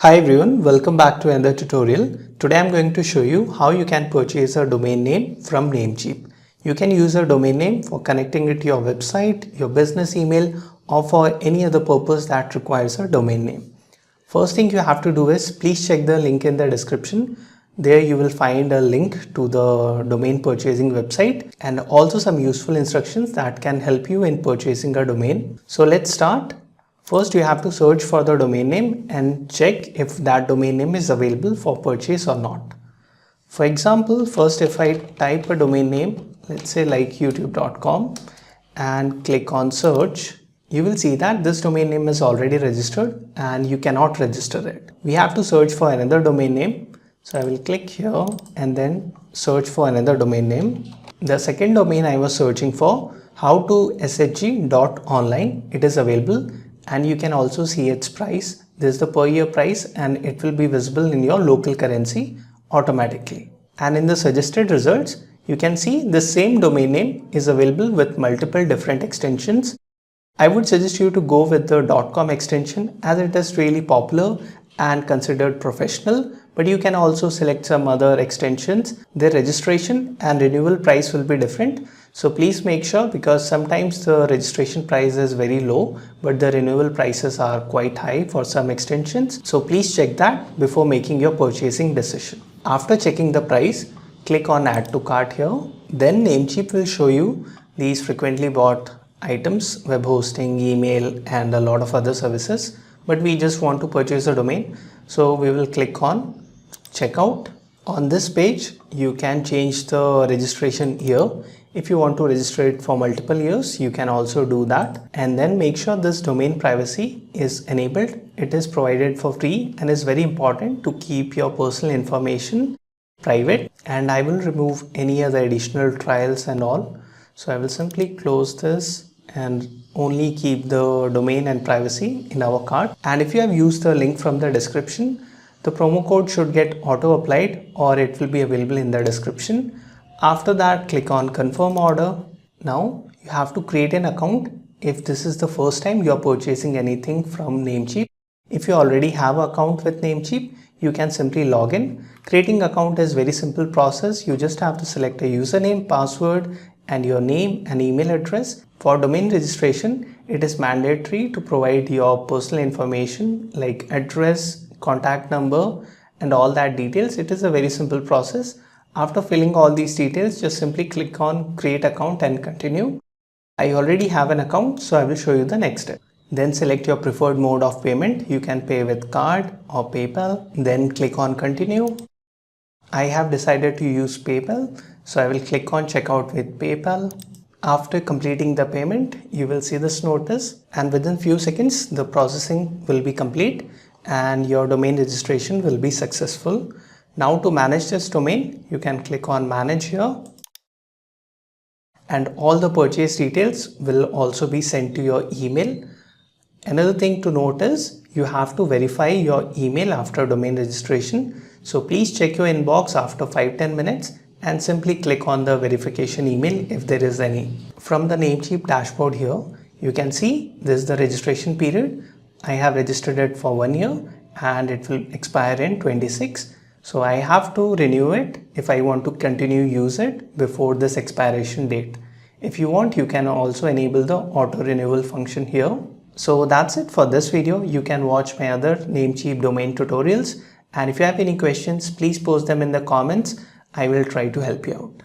Hi everyone, welcome back to another tutorial. Today I'm going to show you how you can purchase a domain name from Namecheap. You can use a domain name for connecting it to your website, your business email, or for any other purpose that requires a domain name. First thing you have to do is please check the link in the description. There you will find a link to the domain purchasing website and also some useful instructions that can help you in purchasing a domain. So let's start. First, you have to search for the domain name and check if that domain name is available for purchase or not. For example, first if I type a domain name, let's say like youtube.com and click on search, you will see that this domain name is already registered and you cannot register it. We have to search for another domain name. So I will click here and then search for another domain name. The second domain I was searching for, howtoshg.online, it is available. And you can also see its price. This is the per year price and it will be visible in your local currency automatically. And in the suggested results, you can see the same domain name is available with multiple different extensions. I would suggest you to go with the .com extension as it is really popular and considered professional, but you can also select some other extensions. Their registration and renewal price will be different. So please make sure, because sometimes the registration price is very low, but the renewal prices are quite high for some extensions. So please check that before making your purchasing decision. After checking the price, click on add to cart here. Then Namecheap will show you these frequently bought items, web hosting, email, and a lot of other services. But we just want to purchase a domain. So we will click on checkout. On this page, you can change the registration year. If you want to register it for multiple years, you can also do that. And then make sure this domain privacy is enabled. It is provided for free and is very important to keep your personal information private. And I will remove any other additional trials and all. So I will simply close this and only keep the domain and privacy in our cart. And if you have used the link from the description, the promo code should get auto applied or it will be available in the description. After that, click on confirm order. Now you have to create an account if this is the first time you are purchasing anything from Namecheap. If you already have an account with Namecheap, you can simply log in. Creating account is very simple process. You just have to select a username, password, and your name and email address. For domain registration, it is mandatory to provide your personal information like address, contact number, and all that details. It is a very simple process. After filling all these details, just simply click on create account and continue. I already have an account, so I will show you the next step. Then select your preferred mode of payment. You can pay with card or PayPal. Then click on continue. I have decided to use PayPal, so I will click on checkout with PayPal. After completing the payment, you will see this notice, and within few seconds the processing will be complete and your domain registration will be successful. Now to manage this domain, you can click on manage here, and all the purchase details will also be sent to your email. Another thing to note is you have to verify your email after domain registration. So please check your inbox after 5-10 minutes and simply click on the verification email if there is any. From the Namecheap dashboard here, you can see this is the registration period. I have registered it for 1 year and it will expire in 26. So I have to renew it if I want to continue use it before this expiration date. If you want, you can also enable the auto renewal function here. So that's it for this video. You can watch my other Namecheap domain tutorials. And if you have any questions, please post them in the comments. I will try to help you out.